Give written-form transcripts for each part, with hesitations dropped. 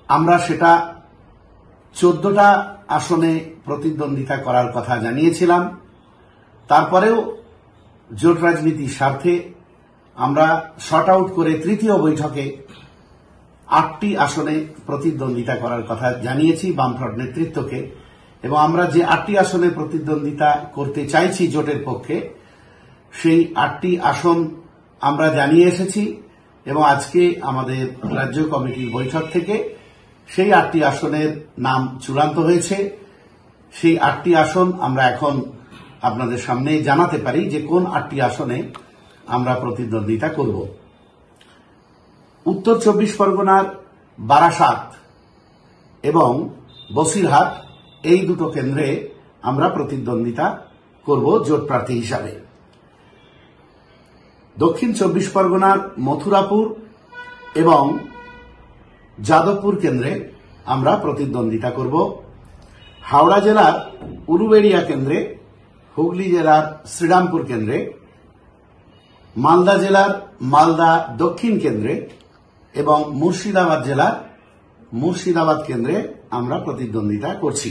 আমরা সেটা 14টা আসনে প্রতিদ্বন্দ্বিতা করার কথা জানিয়েছিলাম। তারপরেও জোট রাজনীতির স্বার্থে আমরা শর্ট আউট করে তৃতীয় বৈঠকে 8টি আসনে প্রতিদ্বন্দ্বিতা করার কথা জানিয়েছি বামফ্রন্ট নেতৃত্বকে, এবং আমরা যে 8টি আসনে প্রতিদ্বন্দ্বিতা করতে চাইছি জোটের পক্ষে, সেই 8টি আসন আমরা জানিয়ে এসেছি এবং আজকে আমাদের রাজ্য কমিটির বৈঠক থেকে সেই 8টি আসনের নাম চূড়ান্ত হয়েছে। সেই 8টি আসন আমরা এখন আপনাদের সামনে জানাতে পারি যে কোন 8টি আসনে আমরা প্রতিদ্বন্দ্বিতা করব। উত্তর 24 পরগনার বারাসাত এবং বসিরহাট, এই দুটো কেন্দ্রে আমরা প্রতিদ্বন্দ্বিতা করব জোট প্রার্থী হিসাবে। দক্ষিণ 24 পরগনার মথুরাপুর এবং যাদবপুর কেন্দ্রে আমরা প্রতিদ্বন্দ্বিতা করব। হাওড়া জেলার উলুবেড়িয়া কেন্দ্রে, হুগলি জেলার শ্রীরামপুর কেন্দ্রে, মালদা জেলার মালদা দক্ষিণ কেন্দ্রে এবং মুর্শিদাবাদ জেলার মুর্শিদাবাদ কেন্দ্রে আমরা প্রতিদ্বন্দ্বিতা করছি।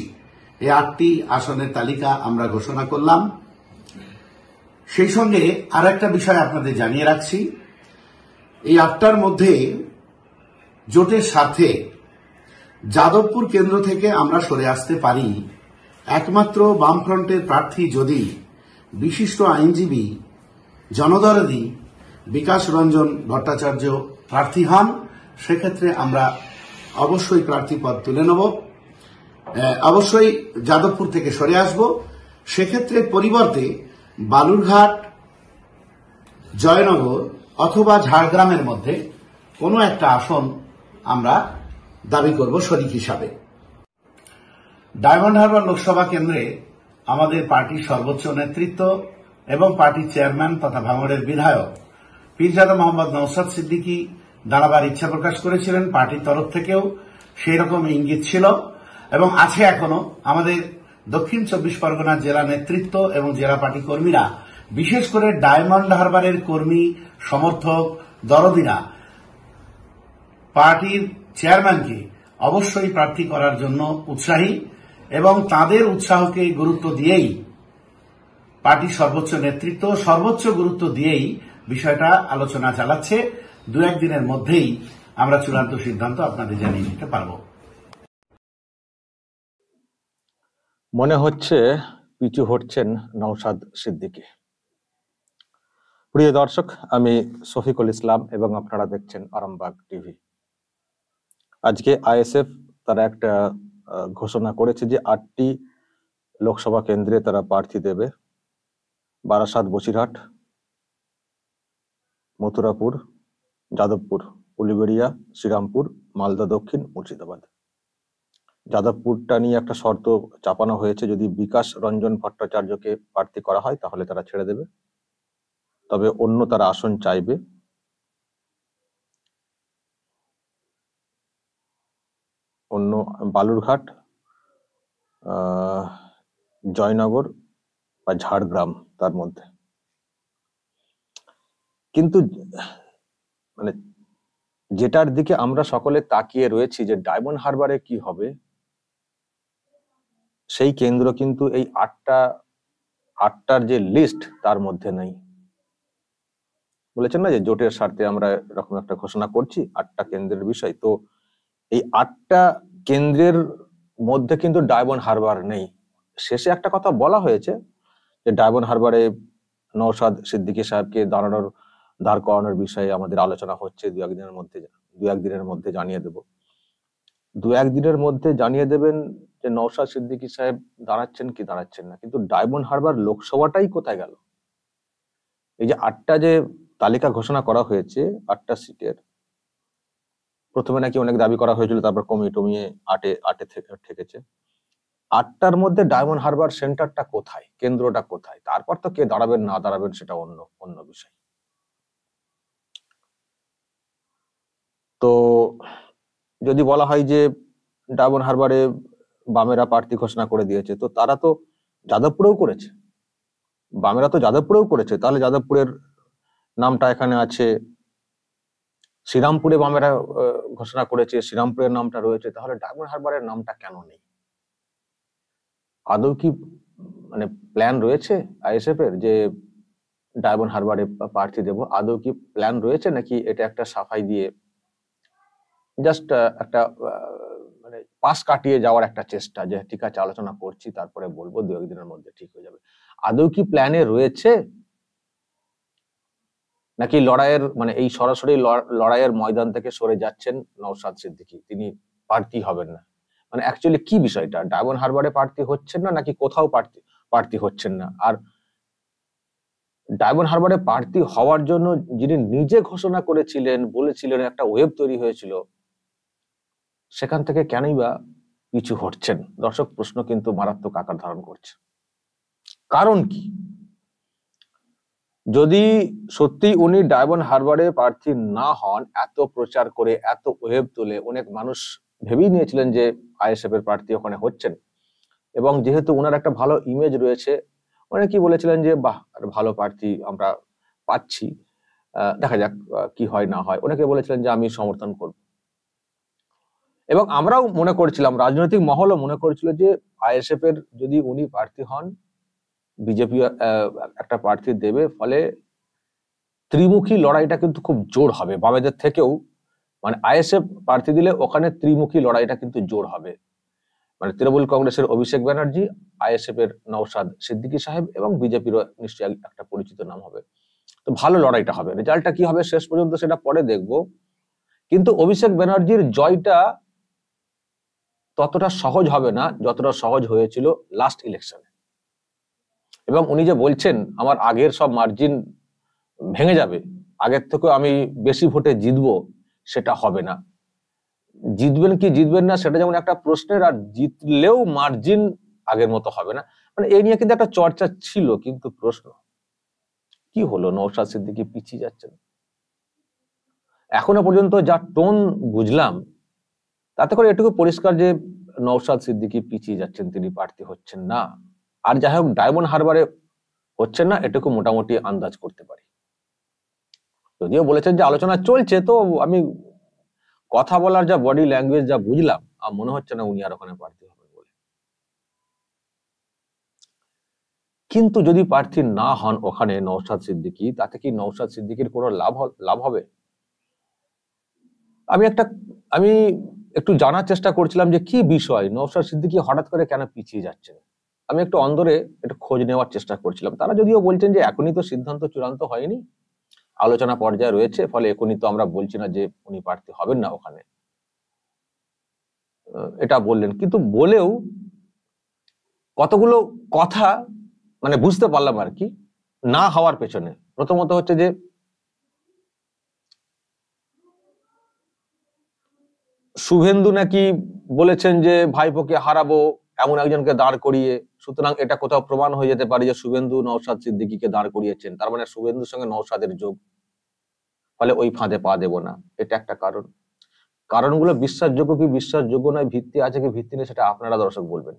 এই 8টি আসনের তালিকা আমরা ঘোষণা করলাম। সেই সঙ্গে আর একটা বিষয় আপনাদের জানিয়ে রাখছি, এই 8টার মধ্যে জোটের স্বার্থে যাদবপুর কেন্দ্র থেকে আমরা সরে আসতে পারি একমাত্র বামফ্রন্টের প্রার্থী যদি বিশিষ্ট আইনজীবী জনদরদি বিকাশ রঞ্জন ভট্টাচার্য প্রার্থী হন। সেক্ষেত্রে আমরা অবশ্যই প্রার্থী পদ তুলে নেব, অবশ্যই যাদবপুর থেকে সরে আসব। সেক্ষেত্রে পরিবর্তে বালুরঘাট, জয়নগর অথবা ঝাড়গ্রামের মধ্যে কোনো একটা আসন আমরা দাবি করব শরিক হিসাবে। ডায়মন্ড হারবার লোকসভা কেন্দ্রে আমাদের পার্টির সর্বোচ্চ নেতৃত্ব এবং পার্টির চেয়ারম্যান তথা ভাঙড়ের বিধায়ক পীরজাদা মোহাম্মদ নওশাদ সিদ্দিকী দাঁড়াবার ইচ্ছা প্রকাশ করেছিলেন। পার্টির তরফ থেকেও সেই রকম ইঙ্গিত ছিল এবং আছে এখনো। আমাদের দক্ষিণ 24 পরগনার জেলা নেতৃত্ব এবং জেলা পার্টি কর্মীরা, বিশেষ করে ডায়মন্ড হারবারের কর্মী সমর্থক দরদিরা পার্টির চেয়ারম্যানকে অবশ্যই প্রার্থী করার জন্য উৎসাহী এবং তাদের উৎসাহকে গুরুত্ব দিয়েই পার্টির সর্বোচ্চ নেতৃত্ব সর্বোচ্চ গুরুত্ব দিয়েই বিষয়টা আলোচনা চালাচ্ছে। 2-1 দিনের মধ্যেই আমরা চূড়ান্ত সিদ্ধান্ত আপনাদের জানিয়ে দিতে পারব। মনে হচ্ছে পিছু হটছেন নওশাদ সিদ্দিকী। প্রিয় দর্শক, আমি শফিকুল ইসলাম এবং আপনারা দেখছেন আরামবাগ টিভি। আজকে আইএসএফ তারা একটা ঘোষণা করেছে যে 8টি লোকসভা কেন্দ্রে তারা প্রার্থী দেবে। বারাসাত, বসিরহাট, মথুরাপুর, যাদবপুর, উলুবেড়িয়া, শ্রীরামপুর, মালদা দক্ষিণ, মুর্শিদাবাদ। যাদবপুরটা নিয়ে একটা শর্ত চাপানো হয়েছে, যদি বিকাশ রঞ্জন ভট্টাচার্যকে প্রার্থী করা হয় তাহলে তারা ছেড়ে দেবে, তবে অন্য তারা আসন চাইবে। অন্য বালুরঘাট, জয়নগর বা ঝাড়গ্রাম তার মধ্যে। কিন্তু মানে যেটার দিকে আমরা সকলে তাকিয়ে রয়েছি যে ডায়মন্ড হারবারে কি হবে, সেই কেন্দ্র কিন্তু এই 8টার যে লিস্ট তার মধ্যে নেই। বলেছেন না যে জোটের স্বার্থে আমরা এরকম একটা ঘোষণা করছি 8টা কেন্দ্রের বিষয়। তো এই 8টা কেন্দ্রের মধ্যে কিন্তু ডায়মন্ড হারবার নেই। শেষে একটা কথা বলা হয়েছে যে ডায়মন্ড হারবারে নওশাদ সিদ্দিকী সাহেবকে দাঁড় করানোর বিষয়ে আমাদের আলোচনা হচ্ছে। 2-1 দিনের মধ্যে জানিয়ে দেব। 2-1 দিনের মধ্যে জানিয়ে দেবেন যে নওশাদ সিদ্দিকী সাহেব দাঁড়াচ্ছেন কি দাঁড়াচ্ছেন না। কিন্তু ডায়মন্ড হারবার লোকসভাটাই কোথায় গেল? এই যে 8টা যে তালিকা ঘোষণা করা হয়েছে 8টা সিটের, প্রথমে নাকি অনেক দাবি করা হয়েছিল, তারপর কমিয়ে 8 ঠেকেছে। 8টার মধ্যে ডায়মন্ড হারবার সেন্টারটা কোথায়, কেন্দ্রটা কোথায়? তারপর তো কে দাঁড়াবেন না দাঁড়াবেন সেটা অন্য বিষয়। তো যদি বলা হয় যে ডায়মন্ড হারবারে বামেরা প্রার্থী ঘোষণা করে দিয়েছে, তো তারা তো যাদবপুরেও করেছে, বামেরা তো যাদবপুরেও করেছে, তাহলে যাদবপুরের নামটা এখানে আছে শ্রীরামপুরে বামেরা ঘোষণা করেছে, শ্রীরামপুরের নামটা রয়েছে, তাহলে ডায়মন্ড হারবারের নামটা কেন নেই? আদৌ কি মানে প্ল্যান রয়েছে আইএসএফ এর যে ডায়মন্ড হারবারে প্রার্থী দেব? আদৌ কি প্ল্যান রয়েছে, নাকি এটা একটা সাফাই দিয়ে জাস্ট একটা মানে পাশ কাটিয়ে যাওয়ার একটা চেষ্টা, যে ঠিক আছে আলোচনা করছি তারপরে বলবো, দু একদিনের মধ্যে ঠিক হয়ে যাবে? আদৌ কি প্ল্যানে রয়েছে, নাকি লড়াইয়ের মানে এই সরাসরি লড়াইয়ের ময়দান থেকে সরে যাচ্ছেন নওশাদ সিদ্দিকী, তিনি প্রার্থী হবেন না? মানে অ্যাকচুয়ালি কি বিষয়টা? ডায়মন্ড হারবারে প্রার্থী হচ্ছেন না, নাকি কোথাও প্রার্থী হচ্ছেন না? আর ডায়মন্ড হারবারে প্রার্থী হওয়ার জন্য যিনি নিজে ঘোষণা করেছিলেন, বলেছিলেন, একটা ওয়েব তৈরি হয়েছিল, সেখান থেকে কেনই বা পিছু হটছেন? দর্শক, প্রশ্ন কিন্তু মারাত্মক আকার ধারণ করছে। কারণ কি? যদি সত্যি উনি ডায়মন্ড হারবারে প্রার্থী না হন, এত প্রচার করে এত ওয়েব তুলে অনেক মানুষ ভেবেই নিয়েছিলেন যে আইএসএফ এর প্রার্থী ওখানে হচ্ছেন, এবং যেহেতু ওনার একটা ভালো ইমেজ রয়েছে, অনেকেই বলেছিলেন যে বাহ, ভালো প্রার্থী আমরা পাচ্ছি, দেখা যাক কি হয় না হয়। অনেকে বলেছিলেন যে আমি সমর্থন করব, এবং আমরাও মনে করছিলাম, রাজনৈতিক মহলও মনে করেছিল যে আইএসএফ এর যদি উনি প্রার্থী হন, বিজেপি একটা প্রার্থী দেবে, ফলে ত্রিমুখী লড়াইটা কিন্তু খুব জোর হবে বামেদের থেকেও। মানে আইএসএফ প্রার্থী দিলে ওখানে ত্রিমুখী লড়াইটা কিন্তু জোর হবে, মানে তৃণমূল কংগ্রেসের অভিষেক ব্যানার্জি, আইএসএফ এর নওশাদ সিদ্দিকী সাহেব, এবং বিজেপিরও নিশ্চয়ই একটা পরিচিত নাম হবে। তো ভালো লড়াইটা হবে। রেজাল্টটা কি হবে শেষ পর্যন্ত সেটা পরে দেখবো, কিন্তু অভিষেক ব্যানার্জির জয়টা ততটা সহজ হবে না যতটা সহজ হয়েছিল লাস্ট ইলেকশনে। এবং উনি যে বলছেন আমার আগের সব মার্জিন ভেঙে যাবে, আগের থেকে আমি বেশি ভোটে জিতবো, সেটা হবে না। জিতবেন কি জিতবেন না সেটা যেমন একটা প্রশ্নের, আর জিতলেও মার্জিন আগের মতো হবে না, মানে এই নিয়ে কিন্তু একটা চর্চা ছিল। কিন্তু প্রশ্ন কি হলো, নওশাদ সিদ্দিকী পিছিয়ে যাচ্ছেন। এখনো পর্যন্ত যা টোন বুঝলাম, তাতে করে এটুকু পরিষ্কার যে নওশাদ সিদ্দিকী পিছিয়ে যাচ্ছেন, তিনি প্রার্থী হচ্ছেন না। আর যাই হোক, ডায়মন্ড হারবারে হচ্ছেন না, এটুকু মোটামুটি আন্দাজ করতে পারি। যদিও বলেছেন যে আলোচনা চলছে, তো আমি কথা বলার যা বডি ল্যাঙ্গুয়েজ যা বুঝলাম, মনে হচ্ছে না উনি আর ওখানে প্রার্থী হবেন বলে। কিন্তু যদি প্রার্থী না হন ওখানে নওশাদ সিদ্দিকী, তাতে কি নওশাদ সিদ্দিকীর কোনো লাভ হবে? আমি একটু জানার চেষ্টা করছিলাম যে কি বিষয়, নওশাদ সিদ্দিকী হঠাৎ করে কেন পিছিয়ে যাচ্ছেন। আমি একটু অন্দরে একটু খোঁজ নেওয়ার চেষ্টা করছিলাম। তারা যদিও বলছেন যে এখনই তো সিদ্ধান্ত চূড়ান্ত হয়নি, আলোচনা পর্যায়ে রয়েছে, ফলে এখনই তো আমরা বলছি না যে উনি প্রার্থী হবেন না ওখানে, এটা বললেন। কিন্তু বলেও কতগুলো কথা মানে বুঝতে পারলাম আর কি না হওয়ার পেছনে। প্রথমত হচ্ছে যে শুভেন্দু নাকি বলেছেন যে ভাইপোকে হারাবো এমন একজনকে দাঁড় করিয়ে, সুতরাং এটা কোথাও প্রমাণ হয়ে যেতে পারে যে শুভেন্দু নওশাদ সিদ্দিকীকে দাঁড় করিয়েছেন, তার মানে শুভেন্দুর সঙ্গে নওশাদের যোগ, ফলে ওই ফাঁদে পা দেব না, এটা একটা কারণ। কারণগুলো বিশ্বাসযোগ্য কি বিশ্বাসযোগ্য নয়, ভিত্তি আছে কি ভিত্তি নেই, সেটা আপনারা দর্শক বলবেন।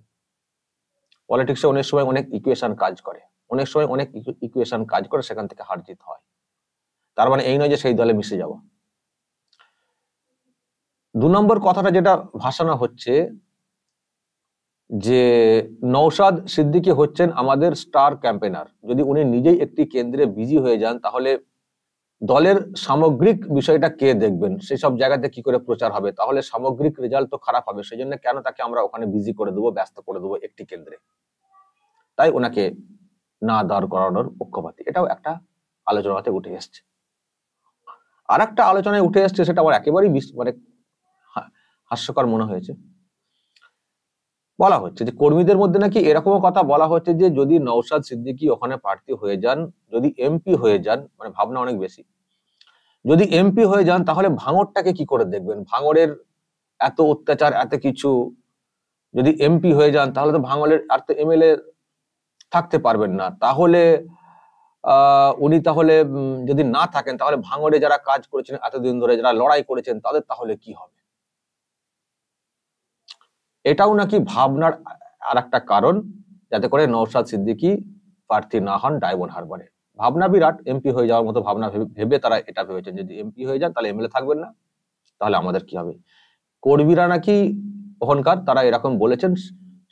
পলিটিক্সে অনেক সময় অনেক ইকুয়েশন কাজ করে, সেখান থেকে হার জিত হয়। তার মানে এই নয় যে সেই দলে মিশে যাওয়া। 2 নম্বর কথাটা যেটা ভাসানো হচ্ছে যে নওশাদ সিদ্দিকী হচ্ছেন আমাদের স্টার ক্যাম্পেনার। যদি উনি নিজেই একটি কেন্দ্রে বিজি হয়ে যান, তাহলে দলের সামগ্রিক বিষয়টা কে দেখবেন? সেই সব জায়গাতে কি করে প্রচার হবে? তাহলে সামগ্রিক রেজাল্ট তো খারাপ হবে। সেই জন্য কেন তাকে আমরা ওখানে বিজি করে দেবো, ব্যস্ত করে দেবো একটি কেন্দ্রে? তাই ওনাকে না দাঁড় করানোর পক্ষপাতী, এটাও একটা আলোচনাতে উঠে এসছে। আর একটা আলোচনায় উঠে এসছে, সেটা আমার একেবারেই মানে হাস্যকর মনে হয়েছে। বলা হচ্ছে যে কর্মীদের মধ্যে নাকি এরকম কথা বলা হচ্ছে যে যদি নওশাদ সিদ্দিকী ওখানে প্রার্থী হয়ে যান, যদি এমপি হয়ে যান, মানে ভাবনা অনেক বেশি, যদি এমপি হয়ে যান তাহলে ভাঙড়টাকে কি করে দেখবেন? ভাঙড়ের এত অত্যাচার, এত কিছু, যদি এমপি হয়ে যান তাহলে তো ভাঙড়ের আর তো এমএলএ থাকতে পারবেন না। তাহলে উনি তাহলে যদি না থাকেন, তাহলে ভাঙড়ে যারা কাজ করেছেন এতদিন ধরে, যারা লড়াই করেছেন, তাদের তাহলে কি হবে? এটাও নাকি ভাবনার আর একটা কারণ, যাতে করে নওশাদ সিদ্দিকী প্রার্থী না হন ডায়মন্ড হারবারে। ভাবনা বিরাট, এমপি হয়ে যাওয়ার মতো ভাবনা ভেবে তারা এটা ভেবেছেন যদি এমপি হয়ে যান তাহলে এমএলএ থাকবেন না, তাহলে আমাদের কি হবে। কর্মীরা নাকি ওখানকার তারা এরকম বলেছেন,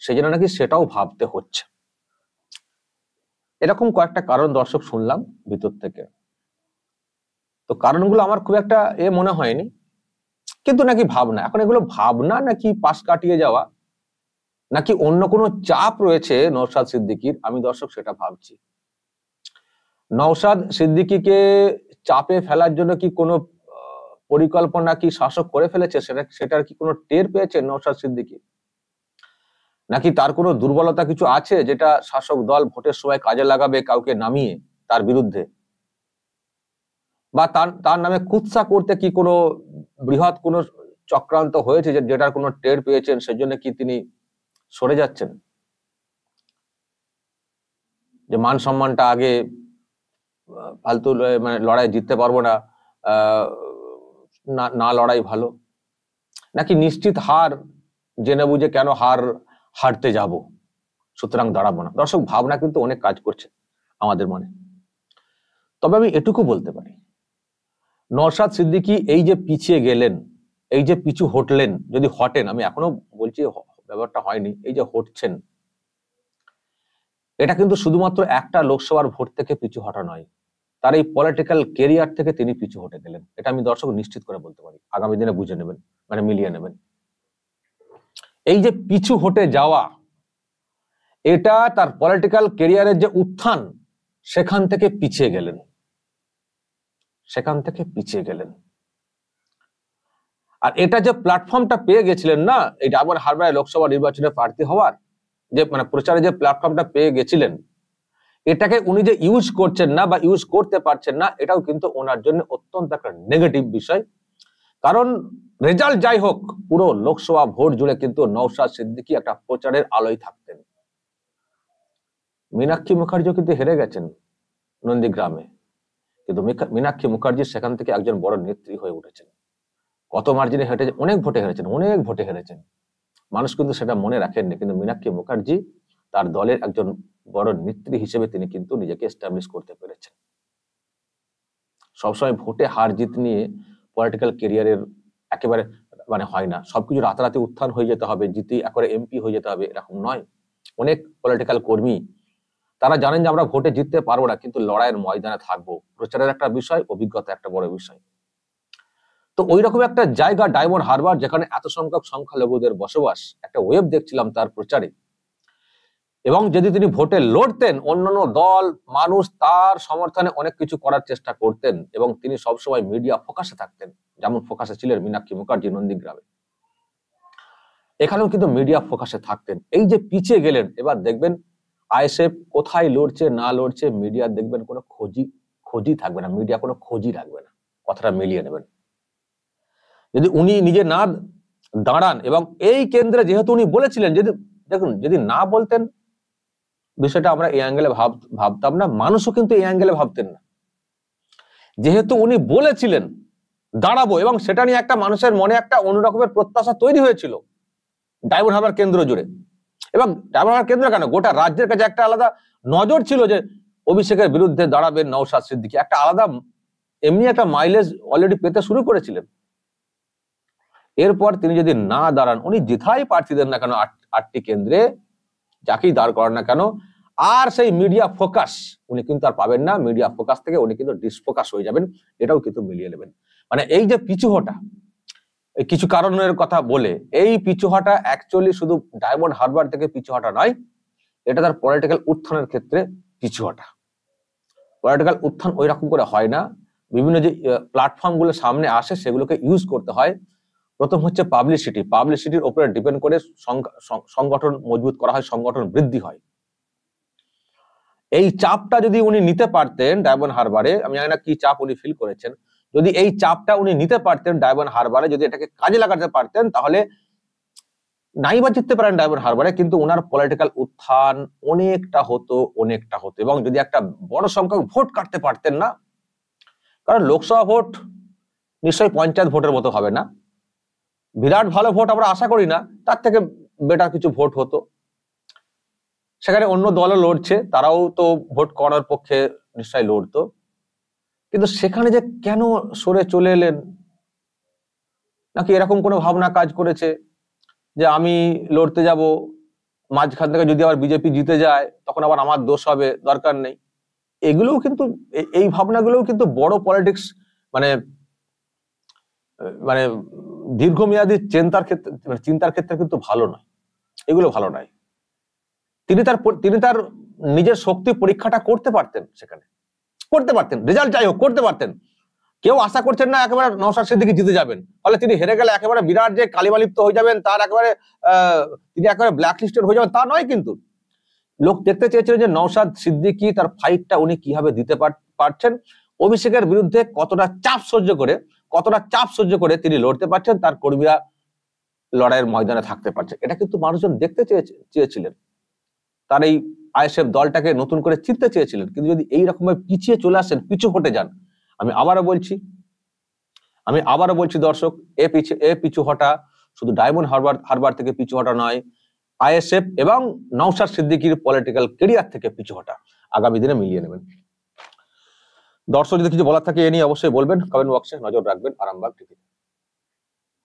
সেজন্য নাকি সেটাও ভাবতে হচ্ছে। এরকম কয়েকটা কারণ দর্শক শুনলাম ভিতর থেকে। তো কারণগুলো আমার খুব একটা মনে হয়নি, কিন্তু নাকি ভাবনা। এখন এগুলো ভাবনা নাকি পাশ কাটিয়ে যাওয়া নাকি অন্য কোনো চাপ রয়েছে নওশাদ সিদ্দিকীর, আমি দর্শক সেটা ভাবছি। নওশাদ সিদ্দিকীকে চাপে ফেলার জন্য কি কোনো পরিকল্পনা কি শাসক করে ফেলেছে, সেটার কি কোনো টের পেয়েছে নওশাদ সিদ্দিকী, নাকি তার কোনো দুর্বলতা কিছু আছে যেটা শাসক দল ভোটের সময় কাজে লাগাবে কাউকে নামিয়ে তার বিরুদ্ধে, বা তার নামে কুৎসা করতে কি কোনো বৃহৎ কোনো চক্রান্ত হয়েছে যেটার কোনো টের পেয়েছেন, সেজন্য কি তিনি সরে যাচ্ছেন, যে মান সম্মানটা আগে ফালতু মানে লড়াই জিততে পারবো না, না লড়াই ভালো, নাকি নিশ্চিত হার জেনে বুঝে কেন হারতে যাব, সুতরাং দাঁড়াবো না। দর্শক ভাবনা কিন্তু অনেক কাজ করছে আমাদের মনে। তবে আমি এটুকু বলতে পারি, নওশাদ সিদ্দিকী এই যে পিছিয়ে গেলেন, এই যে পিছু হটলেন, যদি হটেন, আমি এখনো বলছি ব্যাপারটা হয়নি, এই যে হটছেন, এটা কিন্তু শুধুমাত্র একটা লোকসভার ভোট থেকে পিছু হটা নয়, তার এই পলিটিক্যাল কেরিয়ার থেকে তিনি পিছু হটে গেলেন। এটা আমি দর্শক নিশ্চিত করে বলতে পারি, আগামী দিনে বুঝে নেবেন, মানে মিলিয়ে নেবেন। এই যে পিছু হটে যাওয়া, এটা তার পলিটিক্যাল কেরিয়ারের যে উত্থান, সেখান থেকে পিছিয়ে গেলেন, আর এটা যে প্ল্যাটফর্মটা পেয়ে গেছিলেন না, এই ডায়মন্ড হারবারে লোকসভা নির্বাচনে প্রার্থী হওয়ার যে মানে প্রচারে যে প্ল্যাটফর্মটা পেয়ে গেছিলেন, এটাকে উনি যে ইউজ করছেন না বা ইউজ করতে পারছেন না, এটাও কিন্তু ওনার জন্য অত্যন্ত একটা নেগেটিভ বিষয়। কারণ রেজাল্ট যাই হোক, পুরো লোকসভা ভোট জুড়ে কিন্তু নওশাদ সিদ্দিকী একটা প্রচারের আলোয় থাকতেন। মীনাক্ষী মুখার্জিও কিন্তু হেরে গেছেন নন্দীগ্রামে, কিন্তু মীনাক্ষী মুখার্জি সেখান থেকে একজন বড় নেত্রী হয়ে উঠেছেন। কত মার্জিনে হেঁটেছে, অনেক ভোটে হেরেছেন, মানুষ কিন্তু সেটা মনে রাখেননি, কিন্তু মীনাক্ষী মুখার্জি তার দলের একজন বড় নেত্রী হিসেবে তিনি কিন্তু নিজেকে এস্টাবলিশ করতে পেরেছেন। সবসময় ভোটে হার জিত নিয়ে পলিটিক্যাল কেরিয়ারের একেবারে মানে হয় না, সবকিছু রাতারাতি উত্থান হয়ে যেতে হবে, জিতে একবারে এমপি হয়ে যেতে হবে, এরকম নয়। অনেক পলিটিক্যাল কর্মী তারা জানেন যে আমরা ভোটে জিততে পারবো না, কিন্তু লড়াইয়ের ময়দানে থাকবো, প্রচারের একটা বিষয়, অভিজ্ঞতা একটা বড় বিষয়। তো ওই রকম একটা জায়গা ডায়মন্ড হারবার, যেখানে এত সংখ্যক সংখ্যালঘুদের বসবাস, একটা ওয়েব দেখছিলাম তার প্রচারে। এবং যদি তিনি ভোটে লড়তেন, অন্যান্য দল মানুষ তার সমর্থনে অনেক কিছু করার চেষ্টা করতেন, এবং তিনি সবসময় মিডিয়া ফোকাসে থাকতেন, যেমন ফোকাসে ছিলেন মীনাক্ষী মুখার্জি নন্দীগ্রামে, এখানেও কিন্তু মিডিয়া ফোকাসে থাকতেন। এই যে পিছিয়ে গেলেন, এবার দেখবেন আইএসএফ কোথায় লড়ছে না লড়ছে, মিডিয়া দেখবেন কোনো খোঁজই থাকবে না, মিডিয়া কোনো খোঁজই রাখবে না। কথাটা মিলিয়ে নেবেন। যদি উনি নিজে না দাঁড়ান, এবং এই কেন্দ্রে যেহেতু উনি বলেছিলেন, যদি না বলতেন, বিষয়টা আমরা এই অ্যাঙ্গেলে ভাবতাম না, মানুষও কিন্তু এই অ্যাঙ্গেলে ভাবতেন না। যেহেতু উনি বলেছিলেন দাঁড়াবো, এবং সেটা নিয়ে একটা মানুষের মনে একটা অন্যরকমের প্রত্যাশা তৈরি হয়েছিল ডায়মন্ড হারবার কেন্দ্র জুড়ে, এবং ডায়মন্ড হারবার কেন্দ্র কেন, গোটা রাজ্যের কাছে একটা আলাদা নজর ছিল যে অভিষেকের বিরুদ্ধে দাঁড়াবেন নওশাদ সিদ্দিকী, একটা আলাদা এমনি একটা মাইলেজ অলরেডি পেতে শুরু করেছিলেন। এরপর তিনি যদি না দাঁড়ান, উনি যেথায় প্রার্থী দেন না কেন, 8টি কেন্দ্রে যাকেই দাঁড় করান না কেন, আর সেই মিডিয়া ফোকাস উনি কিন্তু আর পাবেন না। মিডিয়া ফোকাস থেকে উনি কিন্তু ডিসফোকাস হয়ে যাবেন, এটাও কিন্তু মিলিয়ে নেবেন। মানে এই যে পিছুহটা, এই কিছু কারণের কথা বলে, এই পিছুহটা অ্যাকচুয়ালি শুধু ডায়মন্ড হারবার থেকে পিছুহটা নয়, এটা তার পলিটিক্যাল উত্থানের ক্ষেত্রে পিছুহটা। পলিটিক্যাল উত্থান ওই রকম করে হয় না, বিভিন্ন যে প্ল্যাটফর্ম গুলো সামনে আসে সেগুলোকে ইউজ করতে হয়। প্রথম হচ্ছে পাবলিসিটির উপরে ডিপেন্ড করে সংগঠন মজবুত করা হয়, সংগঠন বৃদ্ধি হয়। এই চাপটা যদি উনি নিতে পারতেন ডায়মন্ড হারবারে, আমি জানি না কি চাপ উনি ফিল করেছেন, যদি এই চাপটা উনি নিতে পারতেন ডায়মন্ড হারবারে, যদি এটাকে কাজে লাগাতে পারতেন, তাহলে নাই বা জিততে পারেন ডায়মন্ড হারবারে, কিন্তু ওনার পলিটিক্যাল উত্থান অনেকটা হতো। এবং যদি একটা বড় সংখ্যক ভোট কাটতে পারতেন না, কারণ লোকসভা ভোট নিশ্চয়ই পঞ্চায়েত ভোটের মতো হবে না, বিরাট ভালো ভোট আমরা আশা করি না, তার থেকে বেটার কিছু ভোট হতো। সেখানে অন্য দলও লড়ছে, তারাও তো ভোট করার পক্ষে নিশ্চয়ই লড়তো, কিন্তু সেখানে যে কেন সরে চলে এলেন, নাকি এরকম কোনো ভাবনা কাজ করেছে যে আমি লড়তে যাব, মাঝখান থেকে যদি আবার বিজেপি জিতে যায় তখন আবার আমার দোষ হবে, দরকার নেই। এগুলোও কিন্তু এই ভাবনাগুলোও কিন্তু বড় পলিটিক্স মানে মানে দীর্ঘমেয়াদী চিন্তার ক্ষেত্রে কিন্তু ভালো নয়, এগুলো ভালো নয়। তিনি তার নিজের শক্তি পরীক্ষাটা করতে পারতেন, সেখানে করতে পারতেন, রেজাল্ট যাই হোক করতে পারতেন। কেউ আশা করছেন না একেবারে নওশাদ সিদ্দিকী জিতে যাবেন, ফলে তিনি হেরে গেলে একেবারে বিরাট যে কালিমালিপ্ত হয়ে যাবেন, তার একেবারে তিনি একেবারে ব্ল্যাক লিস্টেড হয়ে যাবেন, তা নয়। কিন্তু লোক দেখতে চেয়েছিলেন যে নওশাদ সিদ্দিকী তার ফাইটটা উনি কিভাবে দিতে পারছেন, অভিষেকের বিরুদ্ধে কতটা চাপ সহ্য করে তিনি লড়তে পারছেন, তার কর্মীরা লড়াইয়ের ময়দানে থাকতে পারছে। এটা কিন্তু মানুষজন দেখতে চেয়েছিলেন, তার এই আইএসএফ দলটাকে নতুন করে চিনতে চেয়েছিলেন। কিন্তু যদি এইরকম ভাবে পিছিয়ে চলে আসেন, পিছু হটে যান, আমি আবারও বলছি দর্শক, এ পিছু হটা শুধু ডায়মন্ড হারবার থেকে পিছু হটা নয়, আইএসএফ এবং নওশাদ সিদ্দিকীর পলিটিক্যাল ক্যারিয়ার থেকে পিছু হটা। আগামী দিনে মিলিয়ে নেবেন। দর্শক যদি কিছু বলার থাকে এ নিয়ে অবশ্যই বলবেন, কমেন্ট বক্সে নজর রাখবেন আরামবাগ টিভিতে।